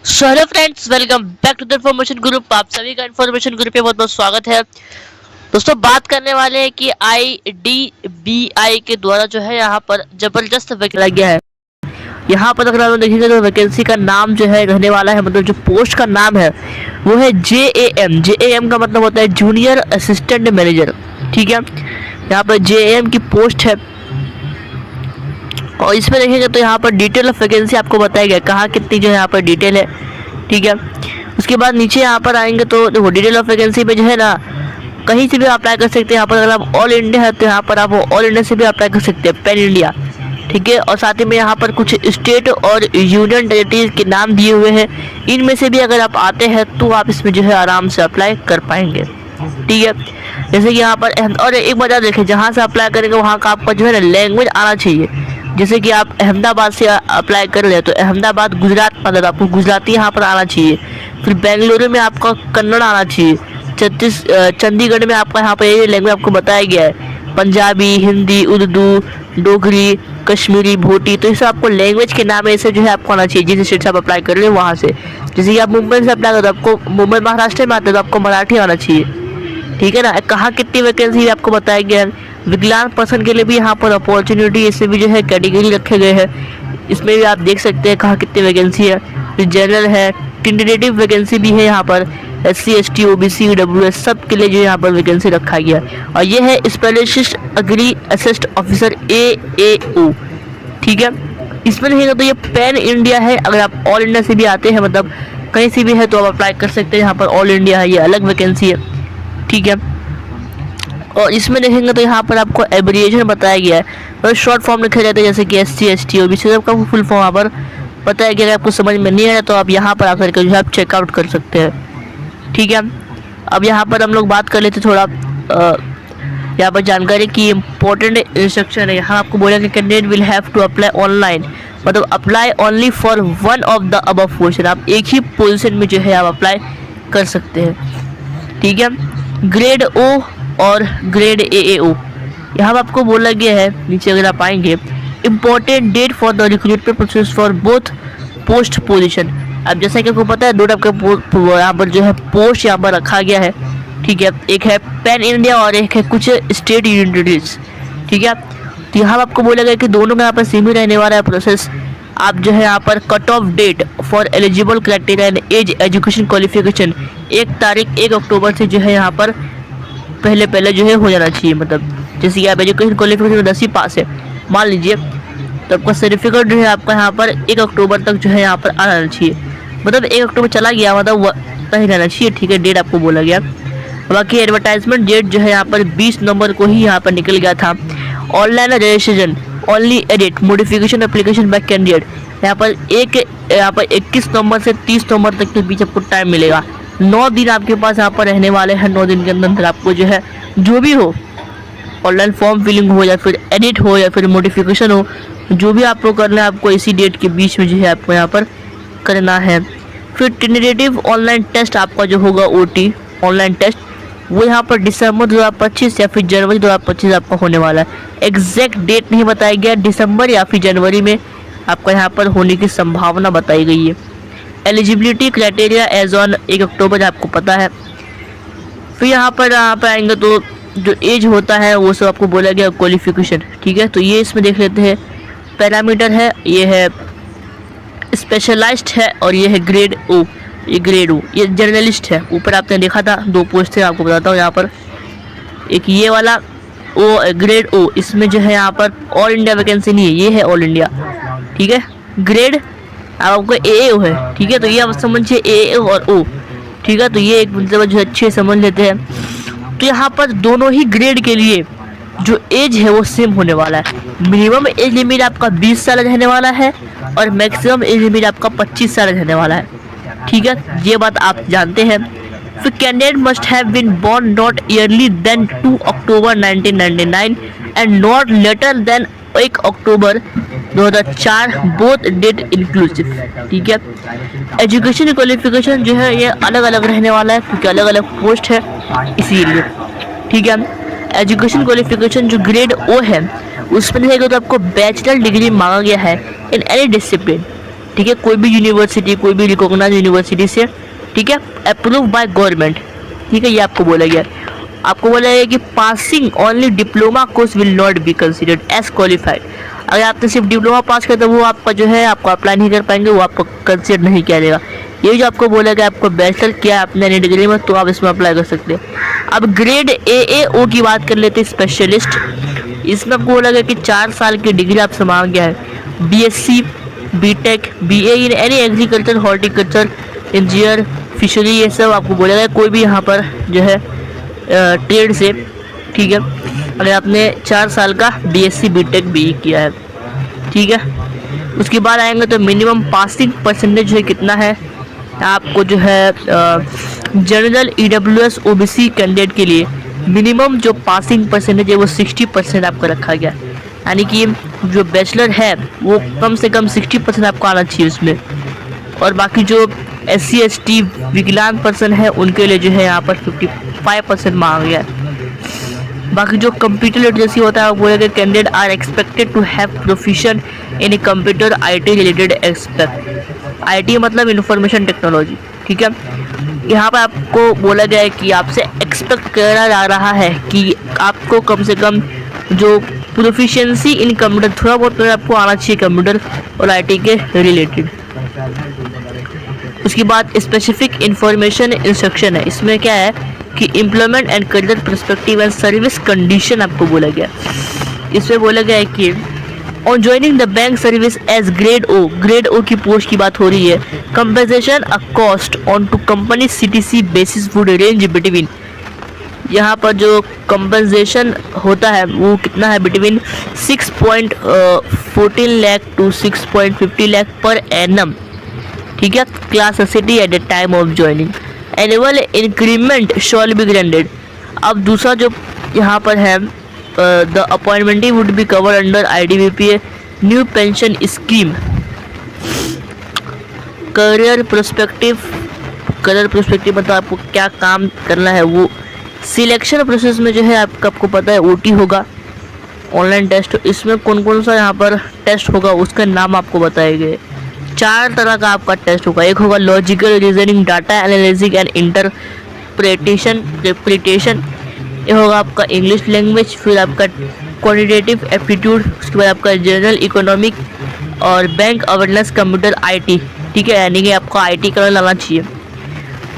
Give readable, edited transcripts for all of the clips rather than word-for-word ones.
So hello friends, welcome back to the information group. आप सभी का इन्फॉर्मेशन ग्रुप पे बहुत बहुत स्वागत है। दोस्तों, बात करने वाले हैं कि IDBI के द्वारा जो है यहाँ पर जबरदस्त वैकेंसी गया है। यहाँ पर अगर आप देखेंगे तो वैकेंसी का नाम जो है रहने वाला है, मतलब जो पोस्ट का नाम है वो है JAM। JAM का मतलब होता है जूनियर असिस्टेंट मैनेजर। ठीक है, यहाँ पर JAM की पोस्ट है और इसमें देखेंगे तो यहाँ पर डिटेल ऑफ वैकेंसी आपको बताया गया, कहाँ कितनी जो है यहाँ पर डिटेल है। ठीक है, उसके बाद नीचे यहाँ पर आएंगे तो देखो डिटेल ऑफ वैकेंसी में जो है ना, कहीं से भी अप्लाई कर सकते हैं। यहाँ पर अगर आप ऑल इंडिया है तो यहाँ पर आप ऑल इंडिया से भी अप्लाई कर सकते हैं, पैन इंडिया। ठीक है, और साथ ही में यहाँ पर कुछ स्टेट और यूनियन टेरिटरीज के नाम दिए हुए हैं। इनमें से भी अगर आप आते हैं तो आप इसमें जो है आराम से अप्लाई कर पाएंगे। ठीक है, जैसे कि यहाँ पर और एक बात देखें, जहाँ से अप्लाई करेंगे वहाँ का आपका जो है ना लैंग्वेज आना चाहिए। जैसे कि आप अहमदाबाद से अप्लाई कर रहे हैं तो अहमदाबाद गुजरात, मतलब आपको गुजराती यहाँ पर आना चाहिए। फिर बेंगलुरु में आपका कन्नड़ आना चाहिए। चंडीगढ़ में आपका यहाँ पर ये लैंग्वेज आपको बताया गया है, पंजाबी, हिंदी, उर्दू, डोगरी, कश्मीरी, भोटी। तो इसे आपको लैंग्वेज के नाम ऐसे जो है आपको आना चाहिए जिस स्टेट से आप अप्लाई कर रहे हैं वहाँ से। जैसे कि आप मुंबई से अप्लाई करते हो, आपको मुंबई महाराष्ट्र में आते हो तो आपको मराठी आना चाहिए। ठीक है ना, कहाँ कितनी वैकेंसी आपको बताया गया है। विकलांग पर्सन के लिए भी यहाँ पर अपॉर्चुनिटी, इसमें भी जो है कैटेगरी रखे गए हैं। इसमें भी आप देख सकते हैं कहाँ कितनी वैकेंसी है। जनरल है, टेंटेटिव वैकेंसी भी है यहाँ पर। SC ST OBC EWS सब के लिए जो यहाँ पर वैकेंसी रखा गया है। और ये है specialist agri assist officer AAO। ठीक है, इसमें देखेंगे तो ये पैन इंडिया है। अगर आप ऑल इंडिया से भी आते हैं, मतलब कहीं से भी है, तो आप अप्लाई कर सकते हैं। यहाँ पर ऑल इंडिया है, ये अलग वैकेंसी है। ठीक है, और इसमें देखेंगे तो यहाँ पर आपको एब्रिएशन बताया गया है और शॉर्ट फॉर्म लिखे जाते हैं, जैसे कि SC ST OBC सबका फुल फॉर्म यहाँ पर बताया गया है। आपको समझ में नहीं आया तो आप यहाँ पर आकर के जो है आप चेकआउट कर सकते हैं। ठीक है, अब यहाँ पर हम लोग बात कर लेते थोड़ा यहाँ पर जानकारी की इम्पोर्टेंट इंस्ट्रक्शन है। यहाँ आपको बोला कि candidate will have to apply online, मतलब apply only for one of the above position. आप एक ही पोजीशन में जो है आप अप्लाई कर सकते हैं। ठीक है, ग्रेड O और ग्रेड AAO यहाँ पर आपको बोला गया है। नीचे अगर आप आएंगे, important date for the recruitment process for both post position. अब जैसा कि आपको पता है, दो टाइप का यहाँ पर जो है पोस्ट यहाँ पर रखा गया है। ठीक है, एक है पैन इंडिया और एक है कुछ स्टेट यूनिवर्सिटीज। ठीक है, तो यहाँ आपको बोला गया कि दोनों में यहाँ पर सेम ही रहने वाला है प्रोसेस। आप जो है यहाँ पर cut off date for eligible criteria and age education qualification 1 अक्टूबर से जो है यहाँ पर पहले जो है हो जाना चाहिए। मतलब जैसे कि आप एजुकेशन क्वालिफिकेशन 10वीं पास है मान लीजिए, तो आपका सर्टिफिकेट जो है आपका यहाँ पर 1 अक्टूबर तक जो है यहाँ पर आ जाना चाहिए। मतलब 1 अक्टूबर चला गया मतलब कहीं रहना चाहिए। ठीक है, डेट आपको बोला गया। बाकी एडवर्टाइजमेंट डेट जो है यहाँ पर 20 नवंबर को ही यहाँ पर निकल गया था। Online registration only edit modification application by candidate, यहाँ पर 21 नवंबर से 30 नवंबर तक के बीच आपको टाइम मिलेगा। 9 दिन आपके पास यहाँ पर रहने वाले हैं। 9 दिन के अंदर आपको जो है जो भी हो, ऑनलाइन फॉर्म फिलिंग हो या फिर एडिट हो या फिर मॉडिफिकेशन हो, जो भी आपको करना है आपको इसी डेट के बीच में जो है आपको यहाँ पर करना है। फिर टेंटेटिव ऑनलाइन टेस्ट आपका जो होगा OT ऑनलाइन टेस्ट, वो यहाँ पर दिसंबर 2025 या फिर जनवरी 2025 आपका होने वाला है। एग्जैक्ट डेट नहीं बताया गया, दिसंबर या फिर जनवरी में आपका यहाँ पर होने की संभावना बताई गई है। एलिजिबिलिटी क्राइटेरिया एज ऑन 1 अक्टूबर आपको पता है। फिर यहाँ पर आएंगे तो जो एज होता है वो सब आपको बोला गया, क्वालिफिकेशन। ठीक है, तो ये इसमें देख लेते हैं। पैरामीटर है, ये है स्पेशलाइज्ड है और ये है ग्रेड O। ये ग्रेड O ये जर्नलिस्ट है। ऊपर आपने देखा था 2 पोस्ट थे, आपको बताता हूँ। यहाँ पर एक ये वाला ग्रेड O, इसमें जो है यहाँ पर ऑल इंडिया वैकेंसी नहीं है, ये है ऑल इंडिया। ठीक है, ग्रेड आपको AAO है। ठीक है, तो ये आप समझिए AAO और O। ठीक है, तो ये एक मतलब जो अच्छे समझ लेते हैं। तो यहाँ पर दोनों ही ग्रेड के लिए जो एज है वो सेम होने वाला है। मिनिमम एज लिमिट आपका 20 साल रहने वाला है और मैक्सिमम एज लिमिट आपका 25 साल रहने वाला है। ठीक है, ये बात आप जानते हैं। फिर candidate must have been born not earlier than 2 October 1999 and not later than 1 October 2004 both date inclusive. ठीक है, एजुकेशन क्वालिफिकेशन जो है ये अलग अलग रहने वाला है क्योंकि अलग अलग पोस्ट है इसीलिए। ठीक है, एजुकेशन क्वालिफिकेशन जो ग्रेड O है उसमें देखेगा तो आपको बैचलर डिग्री मांगा गया है इन एनी डिसिप्लिन। ठीक है, कोई भी यूनिवर्सिटी, कोई भी रिकॉग्नाइज यूनिवर्सिटी से, ठीक है, अप्रूव बाय गवर्नमेंट, ठीक है, ये आपको बोला गया। आपको बोला गया कि passing only diploma course will not be considered as qualified. अगर आपने सिर्फ डिप्लोमा पास किया तो वो आपका जो है आपको अप्लाई नहीं कर पाएंगे, वो आपको कंसिडर नहीं किया जाएगा। ये जो आपको बोला गया आपको बैचलर किया आपने अपनी डिग्री में तो आप इसमें अप्लाई कर सकते हैं। अब ग्रेड AAO की बात कर लेते हैं, स्पेशलिस्ट। इसमें आपको बोला गया कि 4 साल की डिग्री आपसे मांगा गया है। BSc, BTech, BA in any agriculture, horticulture, engineer, fishery, ये सब आपको बोला गया। कोई भी यहाँ पर जो है ट्रेड से, ठीक है, अगर आपने 4 साल का BSc, BTech, BE किया है, ठीक है। उसके बाद आएंगे तो मिनिमम पासिंग परसेंटेज जो है कितना है आपको जो है जनरल EWS OBC कैंडिडेट के लिए मिनिमम जो पासिंग परसेंटेज है वो 60% आपका रखा गया, यानी कि जो बैचलर है वो कम से कम 60% आपको आना चाहिए उसमें। और बाकी जो SC ST विकलांग पर्सन है उनके लिए जो है यहाँ पर 55% मांगा गया है। बाकी जो कंप्यूटर लिटरेसी होता है वो बोलेगा candidate are expected to have proficient in computer IT related expect. IT मतलब इंफॉर्मेशन टेक्नोलॉजी, ठीक है। यहाँ पर आपको बोला गया है कि आपसे एक्सपेक्ट करा जा रहा है कि आपको कम से कम जो प्रोफिशिएंसी इन कंप्यूटर, थोड़ा बहुत तो आपको आना चाहिए कंप्यूटर और IT के रिलेटेड। उसके बाद स्पेसिफिक इंफॉर्मेशन इंस्ट्रक्शन है, इसमें क्या है कि employment and career perspective and service condition आपको बोला गया। इसमें बोला गया है कि on joining the bank service as grade O की पोस्ट की बात हो रही है। Compensation a cost on to company CTC basis would range between, यहाँ पर जो कंपनसेशन होता है वो कितना है, बिटवीन 6.14 लाख टू 6.50 लाख पर एनम, ठीक है, class city at the time of joining. Annual increment shall be granted. अब दूसरा जो यहाँ पर है the appointee would be cover under IDBPA new pension scheme. Career prospective मतलब आपको क्या काम करना है वो। सिलेक्शन प्रोसेस में जो है आपको पता है OT होगा, ऑनलाइन टेस्ट। इसमें कौन कौन सा यहाँ पर टेस्ट होगा उसका नाम आपको बताए गए। 4 तरह का आपका टेस्ट होगा। एक होगा logical reasoning, data analysis and interpretation. ये होगा आपका इंग्लिश लैंग्वेज, फिर आपका क्वांटिटेटिव एप्टीट्यूड, उसके बाद आपका जनरल इकोनॉमिक और बैंक अवेयरनेस कंप्यूटर IT, ठीक है, यानी कि आपको IT का लाना चाहिए।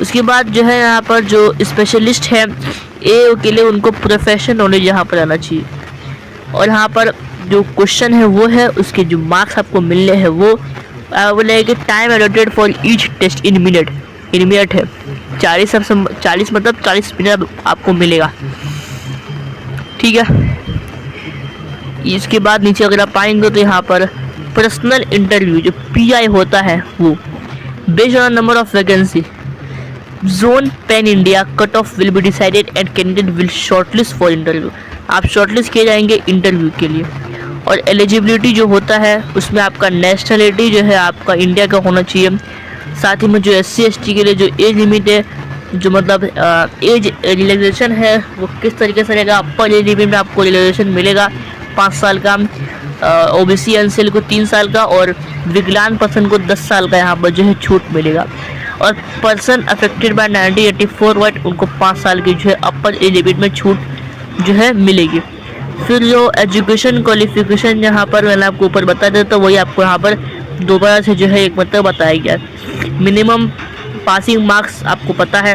उसके बाद जो है यहाँ पर जो स्पेशलिस्ट है AO के लिए उनको प्रोफेशन नॉलेज यहाँ पर आना चाहिए। और यहाँ पर जो क्वेश्चन है वो है उसके जो मार्क्स आपको मिलने हैं वो बोले कि time allotted for each test in minute है 40 मतलब 40 मिनट आपको मिलेगा, ठीक है। इसके बाद नीचे अगर आप पाएंगे तो यहाँ पर पर्सनल इंटरव्यू जो PI होता है वो based on number of vacancy zone pan India cut off will be decided and candidate will shortlist for interview. आप शॉर्टलिस्ट किए जाएंगे इंटरव्यू के लिए। और एलिजिबिलिटी जो होता है उसमें आपका नेशनलिटी जो है आपका इंडिया का होना चाहिए। साथ ही में जो SC ST के लिए जो एज लिमिट है, जो मतलब एज रिलैक्सेशन है वो किस तरीके से रहेगा। अपर एज लिमिट में आपको रिलैक्सेशन मिलेगा 5 साल का, OBC NCL को 3 साल का और विकलांग पर्सन को 10 साल का यहाँ पर जो है छूट मिलेगा। और पर्सन अफेक्टेड बाय 1984 वाइट उनको 5 साल की जो है अपर एज लिमिट में छूट जो है मिलेगी। फिर जो एजुकेशन क्वालिफिकेशन यहाँ पर मैंने आपको ऊपर बता दिया तो वही आपको यहाँ पर दोबारा से जो है एक मतलब बताया गया। मिनिमम पासिंग मार्क्स आपको पता है।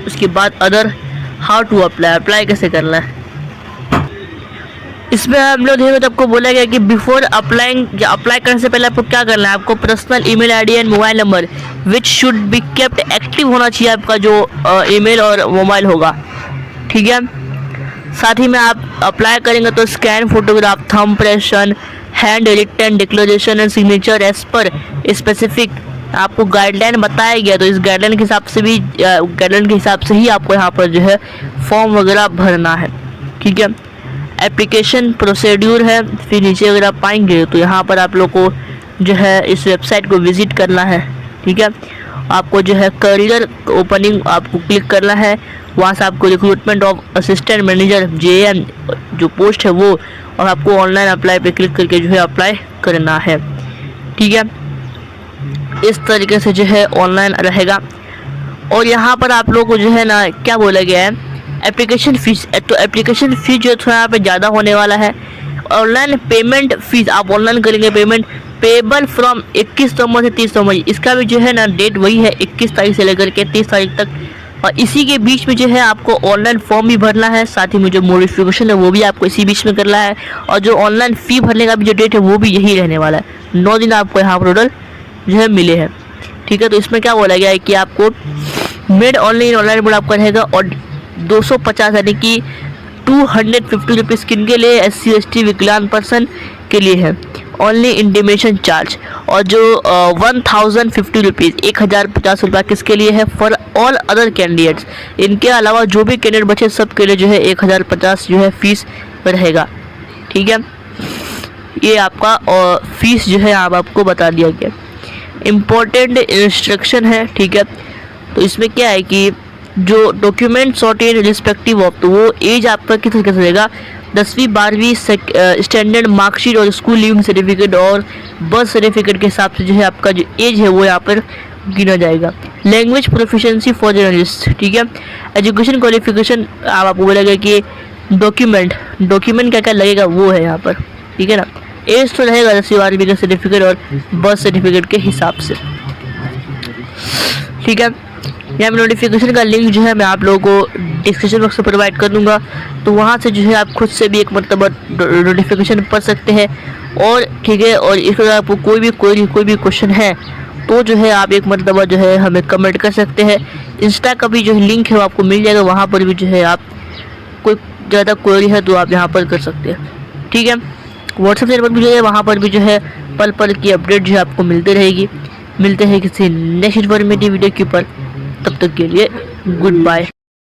उसके बाद अदर हाउ टू अप्लाई कैसे करना है। इसमें हम लोग देखेंगे तो आपको बोला गया कि बिफोर अप्लाई करने से पहले आपको क्या करना है। आपको personal email ID and mobile number which should be kept active होना चाहिए आपका जो ईमेल और मोबाइल होगा, ठीक है। साथ ही में आप अप्लाई करेंगे तो scan photograph, thumb impression, hand written declaration and signature as per specific आपको गाइडलाइन बताया गया। तो इस गाइडलाइन के हिसाब से ही आपको यहाँ पर जो है फॉर्म वगैरह भरना है, ठीक है। एप्लीकेशन प्रोसीड्यूर है। फिर नीचे अगर आप पाएंगे तो यहाँ पर आप लोग को जो है इस वेबसाइट को विजिट करना है, ठीक है। आपको जो है करियर ओपनिंग आपको क्लिक करना है। वहाँ से आपको recruitment of assistant manager JM जो पोस्ट है वो, और आपको ऑनलाइन अप्लाई पे क्लिक करके जो है अप्लाई करना है, ठीक है। इस तरीके से जो है ऑनलाइन रहेगा। और यहाँ पर आप लोग को जो है ना क्या बोला गया है, एप्लीकेशन फ़ीस, तो एप्लीकेशन फ़ीस जो है थोड़ा यहाँ पे ज़्यादा होने वाला है। ऑनलाइन पेमेंट फ़ीस, आप ऑनलाइन करेंगे पेमेंट, पेबल फ्रॉम 21 नवंबर से 30 नवंबर, इसका भी जो है ना डेट वही है 21 तारीख से लेकर के 30 तारीख तक। और इसी के बीच में जो है आपको ऑनलाइन फॉर्म भी भरना है, साथ ही में जो मॉडिफिकेशन है वो भी आपको इसी बीच में करना है। और जो ऑनलाइन फ़ी भरने का भी जो डेट है वो भी यही रहने वाला है। 9 दिन आपको यहाँ पर टोटल जो है मिले हैं, ठीक है। तो इसमें क्या बोला गया है कि आपको मेड ऑनलाइन मोड आपका रहेगा और 250 यानी कि 250 रुपीज़ किन के लिए, SC ST विकलांग पर्सन के लिए है, ओनली इंटीमेशन चार्ज। और जो 1050 रुपीज़ 1050 रुपये किसके लिए है, फॉर ऑल अदर कैंडिडेट्स, इनके अलावा जो भी कैंडिडेट बचे सब के लिए जो है 1050 जो है फीस रहेगा, ठीक है। ये आपका फीस जो है आपको बता दिया गया। इम्पोर्टेंट इंस्ट्रक्शन है, ठीक है। तो इसमें क्या है कि जो document sort in respective of, तो वो एज आपका किस तरीके से रहेगा, 10वीं 12वीं स्टैंडर्ड मार्कशीट और स्कूल लिविंग सर्टिफिकेट और बर्थ सर्टिफिकेट के हिसाब से जो है आपका जो एज है वो यहाँ पर गिना जाएगा। लैंग्वेज प्रोफिशिएंसी फॉर जर्नलिस्ट, ठीक है। एजुकेशन क्वालिफिकेशन आपको बोलेगा कि डॉक्यूमेंट क्या क्या लगेगा वो है यहाँ पर, ठीक है ना। एज तो रहेगा 10वीं 12वीं का सर्टिफिकेट और बर्थ सर्टिफिकेट के हिसाब से, ठीक है। यहाँ पे नोटिफिकेशन का लिंक जो है मैं आप लोगों को डिस्क्रिप्शन बॉक्स में प्रोवाइड कर दूंगा, तो वहाँ से जो है आप खुद से भी एक मरतबा नोटिफिकेशन पढ़ सकते हैं। और ठीक है, और इसके अगर आपको कोई भी क्वेश्चन है तो जो है आप एक मरतबा जो है हमें कमेंट कर सकते हैं। इंस्टा का भी जो लिंक है वो आपको मिल जाएगा, वहाँ पर भी जो है आप कोई ज़्यादा क्वेरी है तो आप यहाँ पर कर सकते हैं, ठीक है। व्हाट्सएप चैनल पर भी जो है वहाँ पर भी जो है पल पल की अपडेट जो है आपको मिलती रहेगी। मिलते हैं किसी नेक्स्ट इन्फॉर्मेटिव वीडियो के ऊपर, तब तक के लिए गुड बाय।